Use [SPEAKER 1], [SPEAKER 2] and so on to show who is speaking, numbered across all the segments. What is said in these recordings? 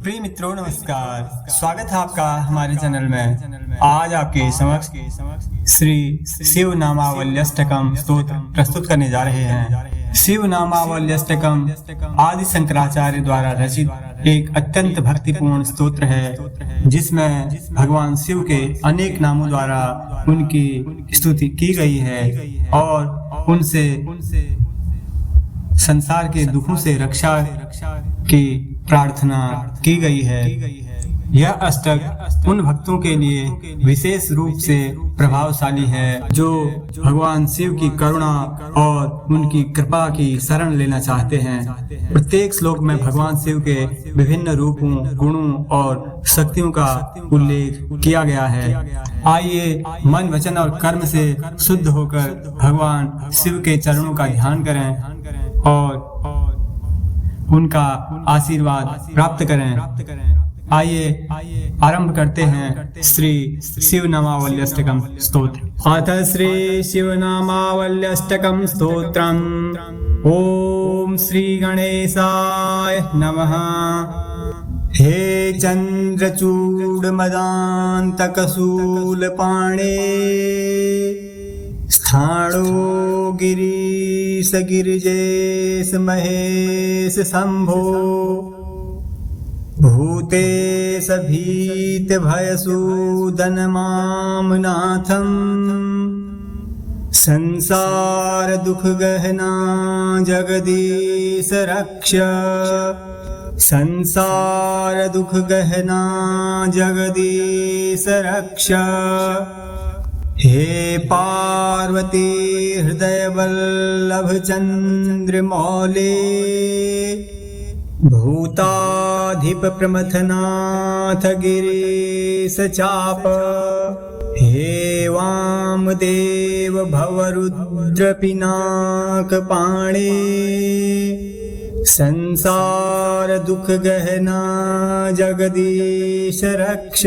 [SPEAKER 1] प्रिय मित्रों नमस्कार। स्वागत है आपका हमारे चैनल में। आज आपके समक्ष श्री शिव नामावल्यष्टकम स्तोत्र प्रस्तुत करने जा रहे हैं। शिव नामावल्यष्टकम आदि शंकराचार्य द्वारा रचित एक अत्यंत भक्तिपूर्ण स्तोत्र है, जिसमें भगवान शिव के अनेक नामों द्वारा उनकी स्तुति की गई है और उनसे संसार के दुखों से रक्षा की प्रार्थना की गई है। यह अष्टक उन भक्तों के लिए विशेष रूप से प्रभावशाली है जो भगवान शिव की करुणा और उनकी कृपा की शरण लेना चाहते हैं। प्रत्येक श्लोक में भगवान शिव के विभिन्न रूपों, गुणों और शक्तियों का उल्लेख किया गया है। आइए मन, वचन और कर्म से शुद्ध होकर भगवान शिव के चरणों का ध्यान करें और उनका आशीर्वाद प्राप्त करें। आइए आरंभ करते हैं श्री शिव नामावल्यष्टकम स्तोत्र। अथ श्री शिव नामावल्यष्टकम स्तोत्रम्। ओम श्री गणेशाय नमः। हे चंद्रचूड मदांतक शूलपाणे, स्थाणो गिरीश गिरिजेश महेश शंभो, भूतेश भीत भयसूदन माम नाथम, संसार दुख गहना जगदीश रक्ष, संसार दुख गहना जगदीश रक्ष। हे पार्वती हृदय वल्लभ चंद्र मौले, भूताधिप प्रमथनाथ गिरीश चाप, हे वामदेव भवरुद्र पिनाक पाणे, संसार दुख गहना जगदीश रक्ष।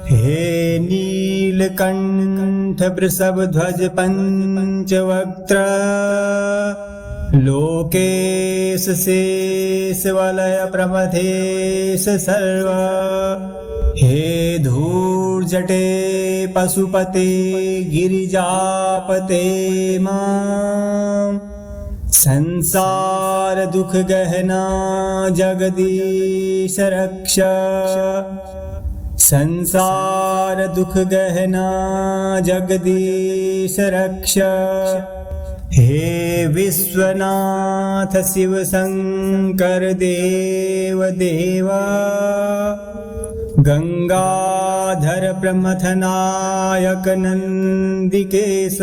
[SPEAKER 1] हे नीलकंठ वृषभ ध्वज पंचवक्त्र, लोकेश शेष वलय प्रमथेश सर्व, हे धूर्जटे पशुपते गिरिजापते मां, संसार दुख गहना जगदीश रक्ष, संसार दुख गहना जगदीश रक्ष। हे विश्वनाथ शिव शंकर देव देवा, गंगाधर प्रमथनायक नंदिकेश,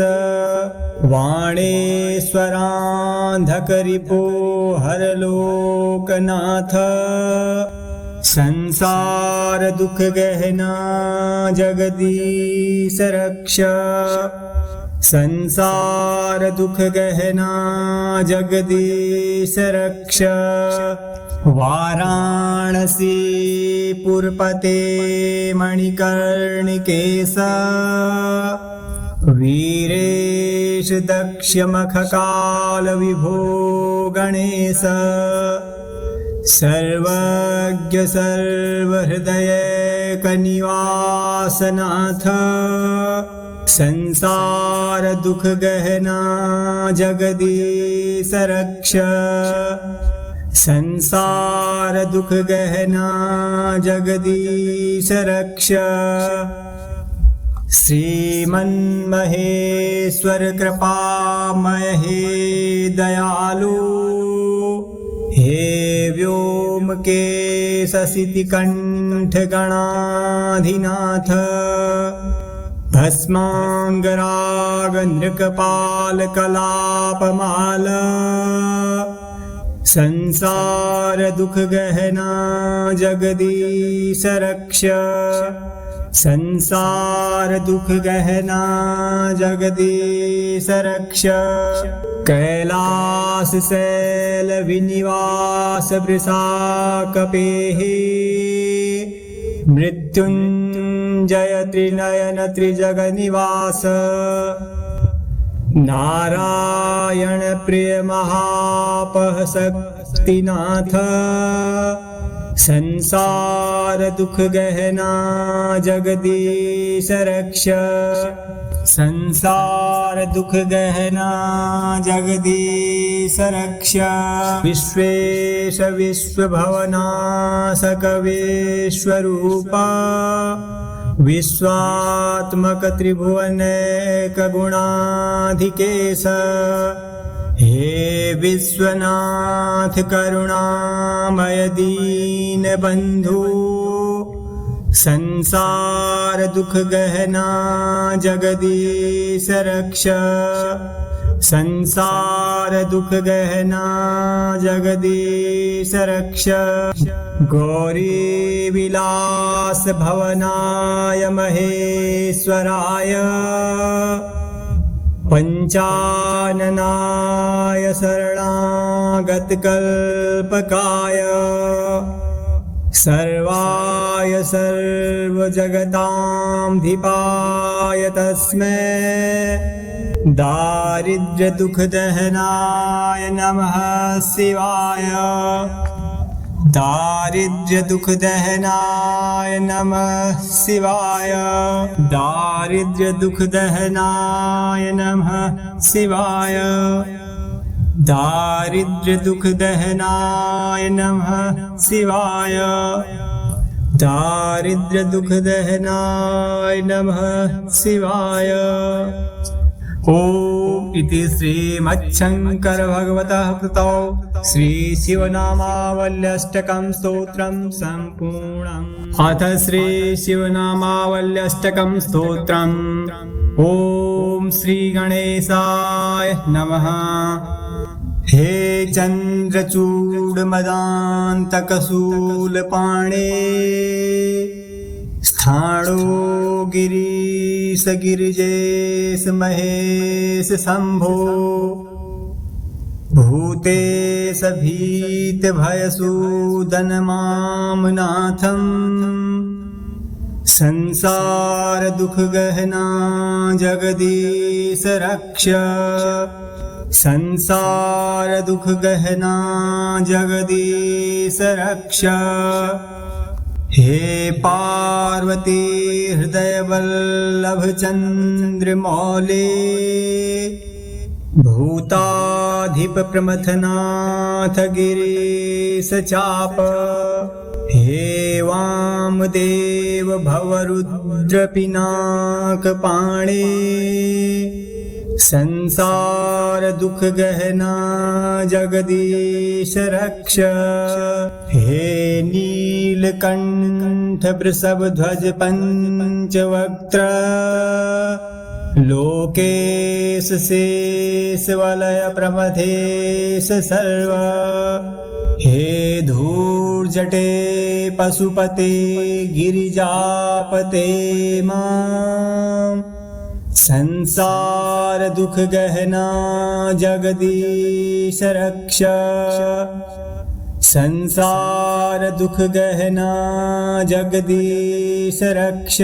[SPEAKER 1] वाणेश्वरांधक रिपो हर लोकनाथ, संसार दुख गहना जगदीश रक्ष, संसार दुख गहना जगदीश रक्ष। वाराणसी पुरपते मणिकर्णिकेश, वीरेश दक्ष मखकाल विभो गणेश, सर्वज्ञ सर्वहृदय कनिवासनाथ, संसार दुख गहना जगदीश रक्ष, संसार दुख गहना जगदीश रक्ष। श्रीमन्महेश्वर कृपामय हे दयालु, हे व्योमकेश शितिकंठ गणाधिनाथ, भस्मांगराग नृकपाल कलापमाल, संसार दुख गहना जगदीश रक्ष, संसार दुख गहना जगदीश रक्ष। कैलास शैल विनिवास वृषाकपेहि, मृत्युंजय त्रिनयन त्रिजगनिवास, नारायण प्रिय महापह शक्तिनाथ, संसार दुख गहना जगदीश रक्ष। संसार दुख गहना जगदीश रक्ष। विश्वेश विश्वभवनाशक विश्वरूपा विश्वात्मक त्रिभुवनैक गुणाधिकेश। हे विश्वनाथ करुणामय दीन बंधु। संसार दुख गहना जगदीश रक्ष। संसार दुख गहना जगदीश रक्ष। गौरी विलास भवनाय महेश्वराय पंचाननाय शरणागत कल्पकाय सर्वाय सर्वजगतां तस्मै दारिद्र्य दुख दहनाय नमः शिवाय। दारिद्र्य दुख दहनाय नमः शिवाय। दारिद्र्य दुख दहनाय नमः शिवाय। दारिद्र्य दुख दहनाय नमः शिवाय। दारिद्र्य दुख दहनाय नमः शिवाय। ओम इति श्रीमच्छंकर भगवतः कृतौ श्री शिवनामावल्यष्टकं स्तोत्रं सम्पूर्णम्। अथ श्री शिवनामावल्यष्टकं स्तोत्रम्। ओम श्री गणेशाय नमः। हे चंद्रचूड मदान्तकशूलपाणे स्थाणो गिरीश गिरिजेश महेश शंभो। भूतेश भीत भयसूदन माम नाथम। संसार दुख गहना जगदीश रक्ष। संसार दुख गहना जगदीश रक्ष। हे पार्वती हृदय वल्लभ चंद्र मौले। भूताधिप प्रमथनाथ गिरीश चाप। हे वामदेव भवरुद्र पिनाक पाणे। संसार दुख गहना जगदीश रक्ष। हे नीलकंठ वृषभ ध्वज पंचवक्त्र। लोकेश शेष वलय प्रमथेश सर्व। हे धूर्जटे पशुपते गिरिजापते मां। संसार दुख गहना जगदीश रक्ष। संसार दुख गहना जगदीश रक्ष।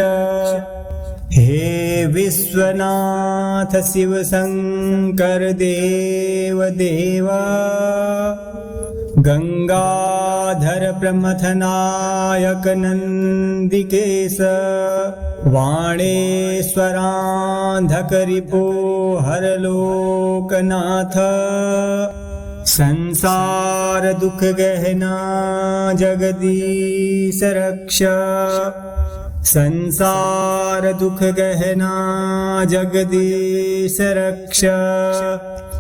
[SPEAKER 1] हे विश्वनाथ शिव शंकर देव देवा। गंगाधर प्रमथनायक नंदिकेश। वाणेश्वरांधक रिपो हर लोकनाथ। संसार दुख गहना जगदीश रक्ष। संसार दुख गहना जगदीश रक्ष।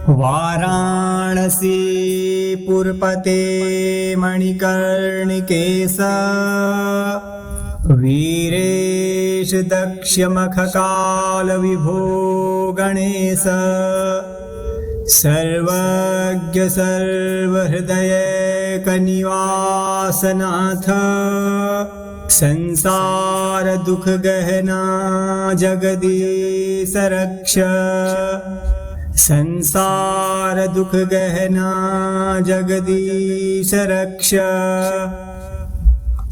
[SPEAKER 1] वाराणसी पुरपते मणिकर्णिकेश। वीरेश दक्ष मखकाल विभो गणेश। सर्वज्ञ सर्वहृदय कनिवासनाथ। संसार दुख गहना जगदीश रक्ष। संसार दुख गहना जगदीश रक्ष।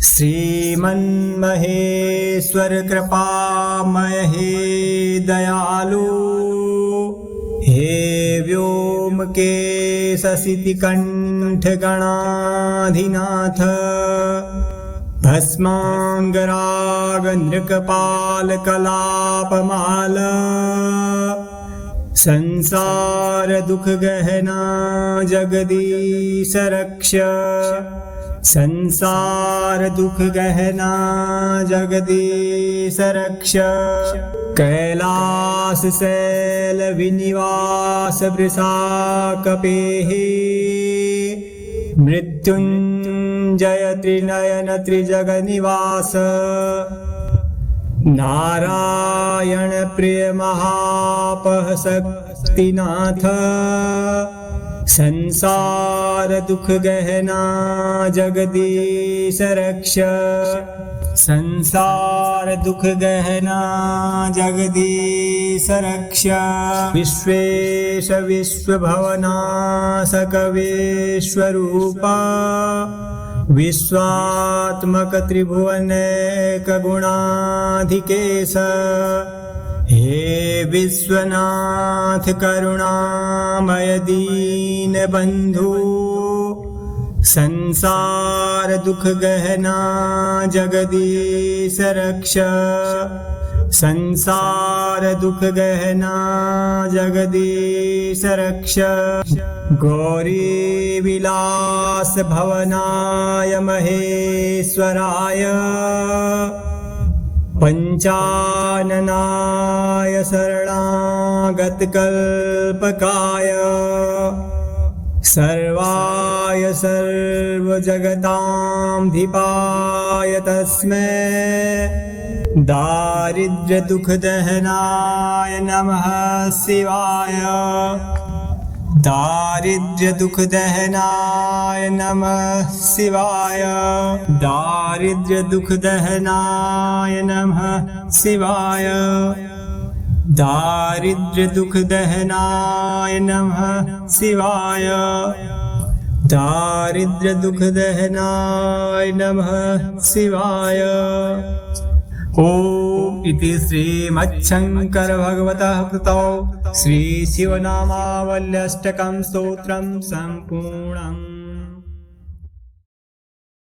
[SPEAKER 1] श्रीमन्महेश्वर कृपामय हे दयालु। हे व्योमकेशसितिकण्ठगणाधिनाथ भस्माङ्गरागनृकपालकलापमाल संसार दुख गहना जगदीश रक्ष संसार दुख गहना जगदीश रक्ष कैलास शैल विनिवास वृषा कपेहि मृत्युंजय त्रिनयन त्रिजगनिवास नारायण प्रिय महापह शक्तिनाथ संसार दुख गहना जगदीश रक्ष संसार दुख गहना जगदीश रक्ष विश्वेश विश्वभवनाशक विश्वरूपा विश्वात्मक त्रिभुवनैक गुणाधिकेश हे विश्वनाथ करुणामय दीन बंधु संसार दुख गहना जगदीश रक्ष संसार दुख गहना जगदीश रक्ष गौरी विलास भवनाय महेश्वराय पंचाननाय शरणागत कल्पकाय सर्वाय सर्वजगतां धिपाय तस्मै दारिद्र्य दुख दहनाय नमः शिवाय दारिद्र्य दुख दहनाय नमः शिवाय दारिद्र्य दुख दहनाय नमः शिवाय दारिद्र्य दुख दहनाय नमः शिवाय दारिद्र्य दुख दहनाय नमः शिवाय। ओम इति श्रीमच्छंकर भगवतः कृतौ श्री शिवनामावल्यष्टकं स्तोत्रं सम्पूर्णम्।